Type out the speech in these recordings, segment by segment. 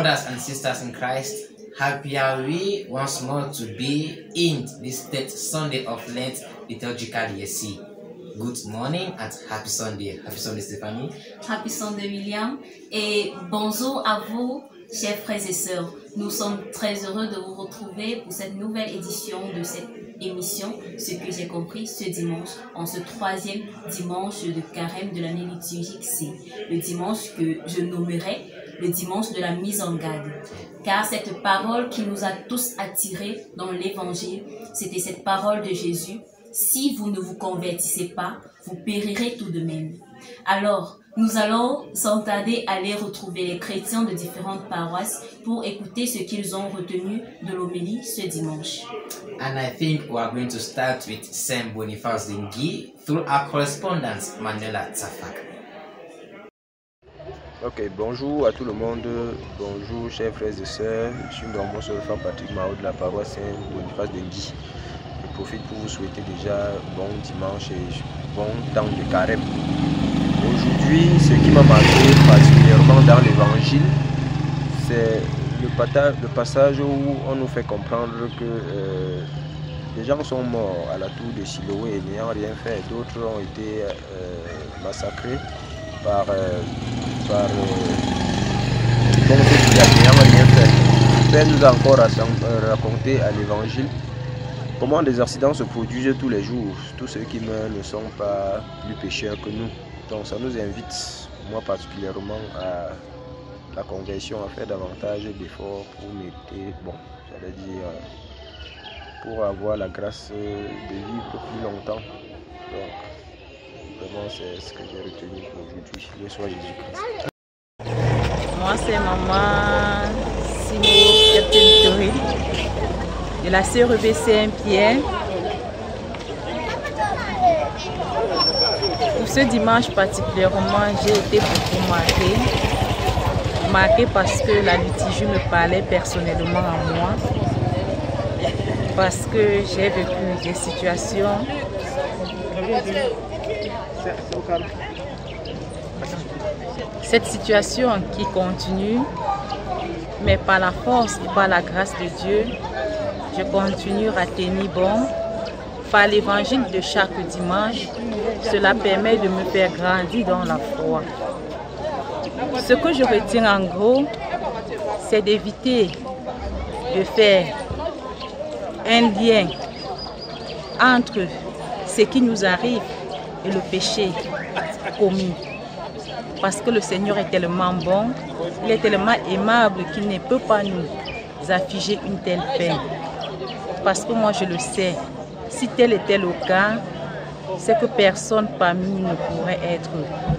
Brothers and sisters in Christ, happy are we once more to be in this 3rd Sunday of Lent liturgical year C. Good morning and happy Sunday. Happy Sunday, Stéphanie. Happy Sunday, William. Et bonjour à vous, chers frères et sœurs. Nous sommes très heureux de vous retrouver pour cette nouvelle édition de cette émission, ce que j'ai compris, ce dimanche, en ce 3e dimanche de carême de l'année liturgique C. Le dimanche que je nommerai le dimanche de la mise en garde. Car cette parole qui nous a tous attirés dans l'évangile, c'était cette parole de Jésus. Si vous ne vous convertissez pas, vous périrez tout de même. Alors, nous allons sans tarder aller retrouver les chrétiens de différentes paroisses pour écouter ce qu'ils ont retenu de l'homélie ce dimanche. And I think we are going to start with Saint Boniface de Ngui through our correspondent Manuela Tsafak. Ok, bonjour à tout le monde, bonjour chers frères et sœurs, je suis Normand Solfan Patrick Mao de la paroisse Saint Boniface de Ngui. Je profite pour vous souhaiter déjà bon dimanche et bon temps de carême. Aujourd'hui, ce qui m'a marqué particulièrement dans l'évangile, c'est le passage où on nous fait comprendre que des gens sont morts à la tour de Siloé n'ayant rien fait, d'autres ont été massacrés par ceux qui n'ayant rien fait. Père nous a encore raconté à l'évangile comment des accidents se produisent tous les jours. Tous ceux qui meurent ne sont pas plus pécheurs que nous. Donc ça nous invite, moi particulièrement, à la conversion, à faire davantage d'efforts pour mériter, pour avoir la grâce de vivre plus longtemps. Donc vraiment c'est ce que j'ai retenu aujourd'hui. Le soir Jésus-Christ. Moi c'est maman Simon Captain Tori de la CREB Saint-Pierre. Pour ce dimanche particulièrement, j'ai été beaucoup marquée parce que la liturgie me parlait personnellement à moi, parce que j'ai vécu des situations cette situation qui continue, mais par la force et par la grâce de Dieu, je continue à tenir bon. Par l'évangile de chaque dimanche, cela permet de me faire grandir dans la foi. Ce que je retiens en gros, c'est d'éviter de faire un lien entre ce qui nous arrive et le péché commis. Parce que le Seigneur est tellement bon, il est tellement aimable qu'il ne peut pas nous afficher une telle peine. Parce que moi je le sais, si tel était le cas, c'est que personne parmi nous ne pourrait être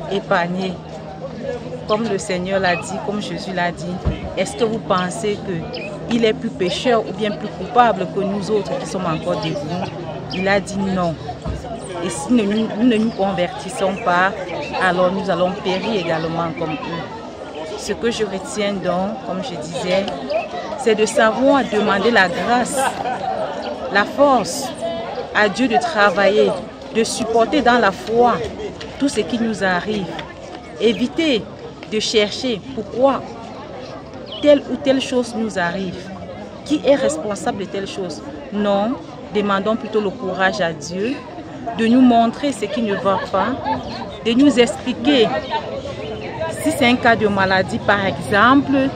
épargné. Comme le Seigneur l'a dit, comme Jésus l'a dit, est-ce que vous pensez qu'il est plus pécheur ou bien plus coupable que nous autres qui sommes encore debout? Il a dit non. Et si nous ne nous convertissons pas, alors nous allons périr également comme eux. Ce que je retiens donc, comme je disais, c'est de savoir demander la grâce, la force à Dieu de travailler, de supporter dans la foi tout ce qui nous arrive. Éviter de chercher pourquoi telle ou telle chose nous arrive. Qui est responsable de telle chose? Non, demandons plutôt le courage à Dieu de nous montrer ce qui ne va pas, de nous expliquer si c'est un cas de maladie par exemple,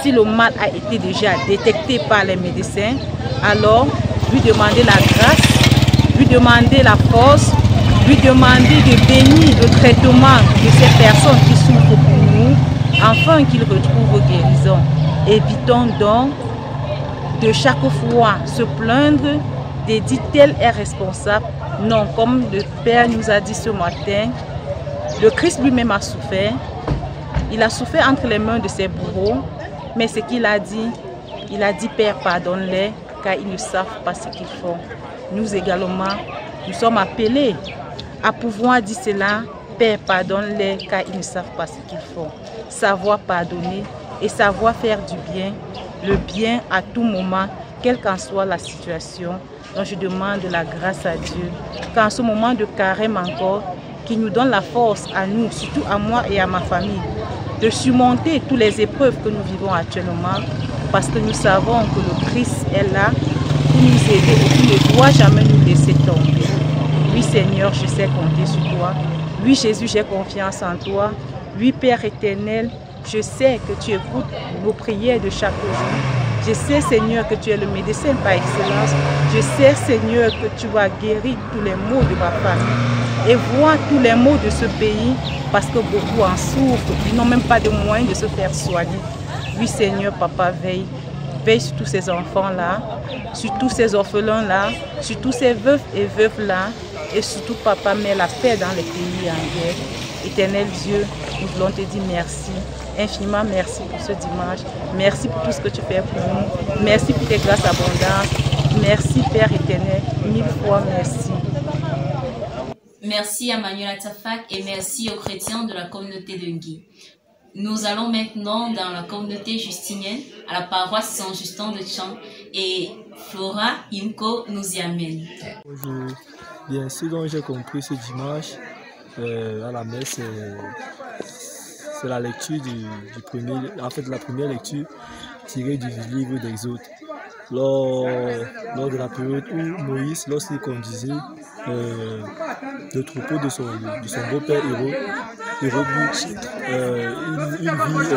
si le mal a été déjà détecté par les médecins, alors lui demander la grâce, lui demander la force, lui demander de bénir le traitement de ces personnes qui souffrent pour nous, afin qu'ils retrouvent guérison. Évitons donc de chaque fois se plaindre, de dire tel est responsable. Non, comme le Père nous a dit ce matin, le Christ lui-même a souffert. Il a souffert entre les mains de ses bourreaux, mais ce qu'il a dit Père, pardonne-les, car ils ne savent pas ce qu'ils font. Nous également, nous sommes appelés à pouvoir dire cela, Père, pardonne-les, car ils ne savent pas ce qu'ils font. Savoir pardonner et savoir faire du bien, le bien à tout moment, quelle qu'en soit la situation. Donc je demande la grâce à Dieu, qu'en ce moment de carême encore, qu'il nous donne la force à nous, surtout à moi et à ma famille, de surmonter toutes les épreuves que nous vivons actuellement, parce que nous savons que le Christ est là pour nous aider et qu'il ne doit jamais nous laisser tomber. Oui Seigneur, je sais compter sur toi. Oui Jésus, j'ai confiance en toi. Oui Père éternel, je sais que tu écoutes nos prières de chaque jour. Je sais Seigneur que tu es le médecin par excellence. Je sais Seigneur que tu vas guérir tous les maux de ma famille. Et vois tous les maux de ce pays, parce que beaucoup en souffrent. Ils n'ont même pas de moyens de se faire soigner. Oui Seigneur, Papa, veille. Veille sur tous ces enfants-là, sur tous ces orphelins-là, sur tous ces veufs et veuves-là. Et surtout, Papa, mets la paix dans les pays en guerre. Éternel Dieu, nous voulons te dire merci. Infiniment merci pour ce dimanche. Merci pour tout ce que tu fais pour nous. Merci pour tes grâces abondantes. Merci Père éternel. 1000 fois merci. Merci à Manuel Atafak et merci aux chrétiens de la communauté de Ngui. Nous allons maintenant dans la communauté justinienne, à la paroisse Saint-Justin de Tchang, et Flora Imko nous y amène. Bonjour. Bien, ce dont j'ai compris ce dimanche à la messe, c'est la lecture la première lecture tirée du livre d'Exode. Lors de la période où Moïse, lorsqu'il conduisait le troupeau de son beau-père Hérode, il vit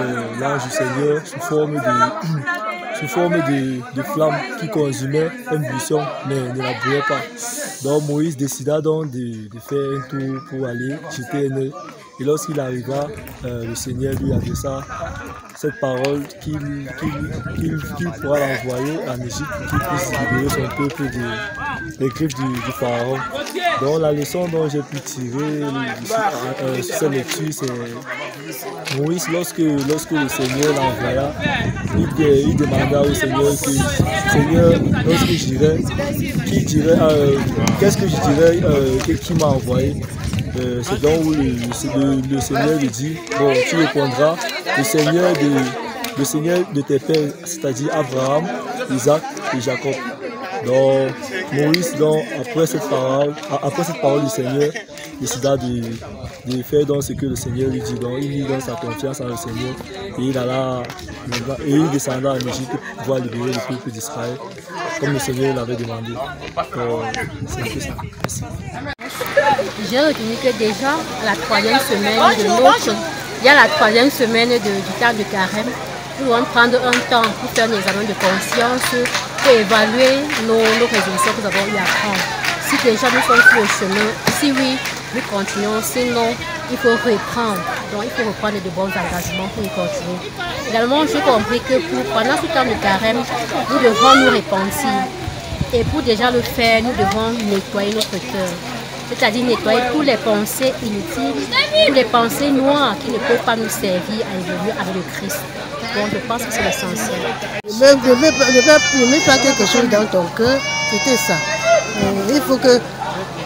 l'ange du Seigneur sous forme de flamme qui consumait un buisson mais ne la brûlait pas. Donc Moïse décida donc de faire un tour pour aller jeter un œil. Et lorsqu'il arriva, le Seigneur lui adressa cette parole qu'il pourra l'envoyer en Égypte pour qu'il puisse libérer son peuple des griffes du Pharaon. Donc la leçon dont j'ai pu tirer sur cette lecture, c'est Moïse, lorsque le Seigneur l'envoya, il demanda au Seigneur Seigneur, lorsque j'irai, qu'est-ce que je dirais qui m'a envoyé? C'est donc où le Seigneur lui dit, bon, tu répondras, le Seigneur de tes pères, c'est-à-dire Abraham, Isaac et Jacob. Donc Moïse, après cette parole du Seigneur, décida de faire donc ce que le Seigneur lui dit. Donc il mit donc sa confiance en le Seigneur et il descenda en Égypte pour pouvoir libérer le peuple d'Israël, comme le Seigneur l'avait demandé. C'est un peu ça. Merci. J'ai retenu que déjà à la troisième semaine il y a la troisième semaine du temps de carême, nous allons prendre un temps pour faire un examen de conscience, pour évaluer nos résolutions que nous avons eu à prendre. Si déjà nous sommes sur le chemin, si oui, nous continuons, sinon il faut reprendre. Donc il faut reprendre de bons engagements pour y continuer. Également, j'ai compris que pendant ce temps de carême, nous devons nous repentir. Et pour déjà le faire, nous devons nettoyer notre cœur. C'est-à-dire nettoyer toutes les pensées inutiles, toutes les pensées noires qui ne peuvent pas nous servir à évoluer avec le Christ. Donc je pense que c'est l'essentiel. Ne mets pas quelque chose dans ton cœur, c'était ça. Il faut que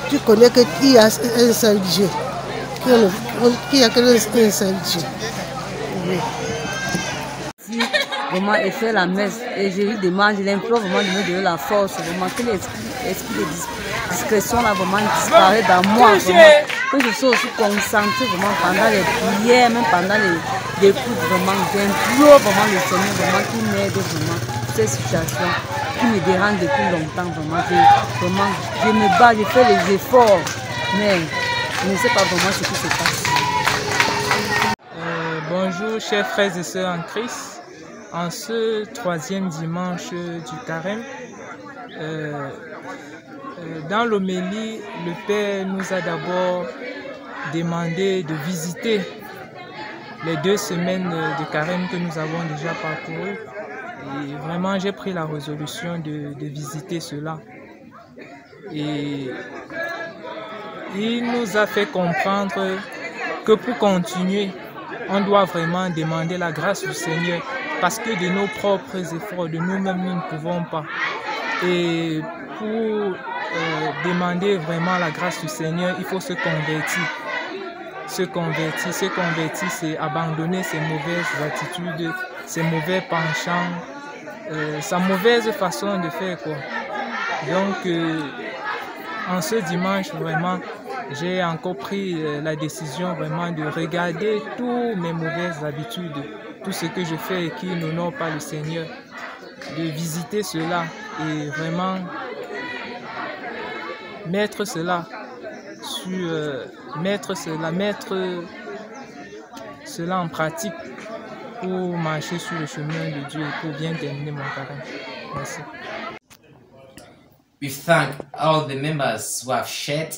tu connais qu'il y a un seul Dieu. Qu'il y a qu'un seul Dieu. Oui. Vraiment, et faire la messe. Et je lui demande, je l'implore vraiment de me donner la force, vraiment, que l'esprit de discrétion là vraiment disparaît dans moi, vraiment. Que je sois aussi concentrée vraiment pendant les prières, même pendant les écoutes, vraiment. J'implore vraiment le Seigneur, vraiment, qui m'aide vraiment dans cette situation, qui me dérange depuis longtemps, vraiment. Je me bats, je fais les efforts, mais je ne sais pas vraiment ce qui se passe. Bonjour, chers frères et sœurs en Christ. En ce troisième dimanche du carême, dans l'homélie, le Père nous a d'abord demandé de visiter les 2 semaines de carême que nous avons déjà parcourues. Et vraiment, j'ai pris la résolution de visiter cela. Et il nous a fait comprendre que pour continuer, on doit vraiment demander la grâce du Seigneur. Parce que de nos propres efforts, de nous-mêmes, nous ne pouvons pas. Et pour demander vraiment la grâce du Seigneur, il faut se convertir. Se convertir, c'est abandonner ses mauvaises attitudes, ses mauvais penchants, sa mauvaise façon de faire, quoi. Donc, en ce dimanche, vraiment, j'ai encore pris la décision vraiment de regarder toutes mes mauvaises habitudes, tout ce que je fais et qui n'honore pas le Seigneur, de visiter cela et vraiment mettre cela en pratique pour marcher sur le chemin de Dieu et pour bien terminer mon carême. Merci. We thank all the members who have shared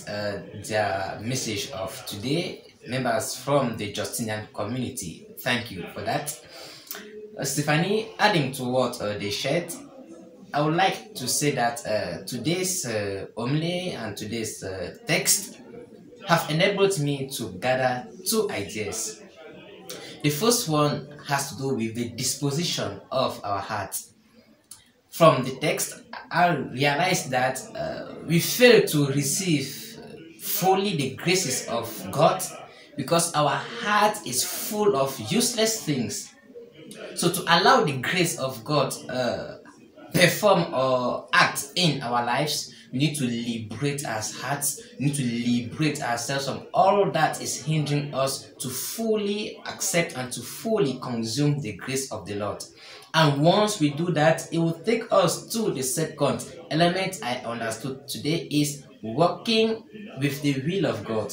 their message of today, members from the Justinian community. Thank you for that. Stephanie, adding to what they shared, I would like to say that today's homily and today's text have enabled me to gather two ideas. The first one has to do with the disposition of our heart. From the text, I realized that we fail to receive fully the graces of God because our heart is full of useless things. So to allow the grace of God perform or act in our lives, we need to liberate our hearts, we need to liberate ourselves from all that is hindering us to fully accept and to fully consume the grace of the Lord. And once we do that, it will take us to the second element I understood today is working with the will of God.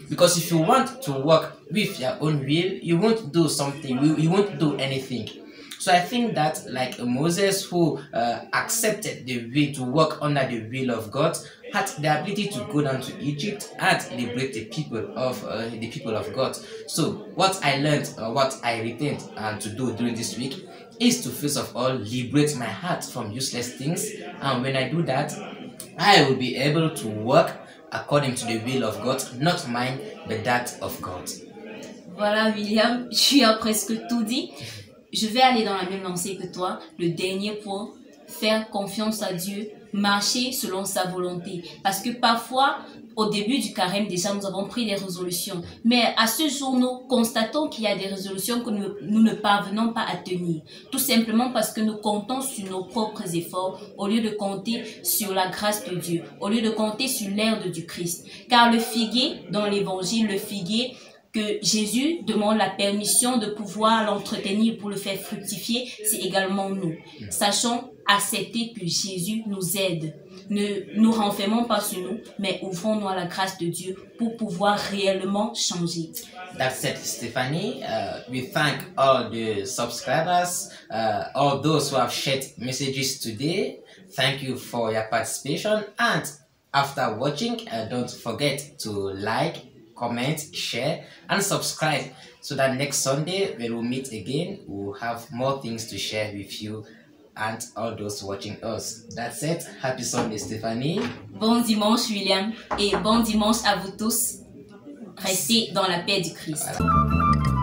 Because if you want to work with your own will, you won't do something, you won't do anything. So I think that like Moses, who accepted the will to work under the will of God, had the ability to go down to Egypt and liberate the people of God. So what I learned, what I retained to do during this week is to first of all liberate my heart from useless things, and when I do that, I will be able to work according to the will of God, not mine but that of God. Voilà William, tu as presque tout dit. Je vais aller dans la même lancée que toi. Le dernier point, faire confiance à Dieu, marcher selon sa volonté. Parce que parfois, au début du carême, déjà, nous avons pris des résolutions. Mais à ce jour, nous constatons qu'il y a des résolutions que nous ne parvenons pas à tenir. Tout simplement parce que nous comptons sur nos propres efforts au lieu de compter sur la grâce de Dieu, au lieu de compter sur l'aide du Christ. Car le figuier, dans l'évangile, le figuier, que Jésus demande la permission de pouvoir l'entretenir pour le faire fructifier, c'est également nous. Sachons accepter que Jésus nous aide. Ne nous renfermons pas sur nous, mais ouvrons-nous à la grâce de Dieu pour pouvoir réellement changer. That's it, Stephanie. We thank all the subscribers, all those who have shared messages today. Thank you for your participation. And after watching, don't forget to like, comment, share, and subscribe so that next Sunday when we meet again, we'll have more things to share with you and all those watching us. That's it. Happy Sunday, Stephanie. Bon dimanche, William, et bon dimanche à vous tous. Restez dans la paix du Christ. Voilà.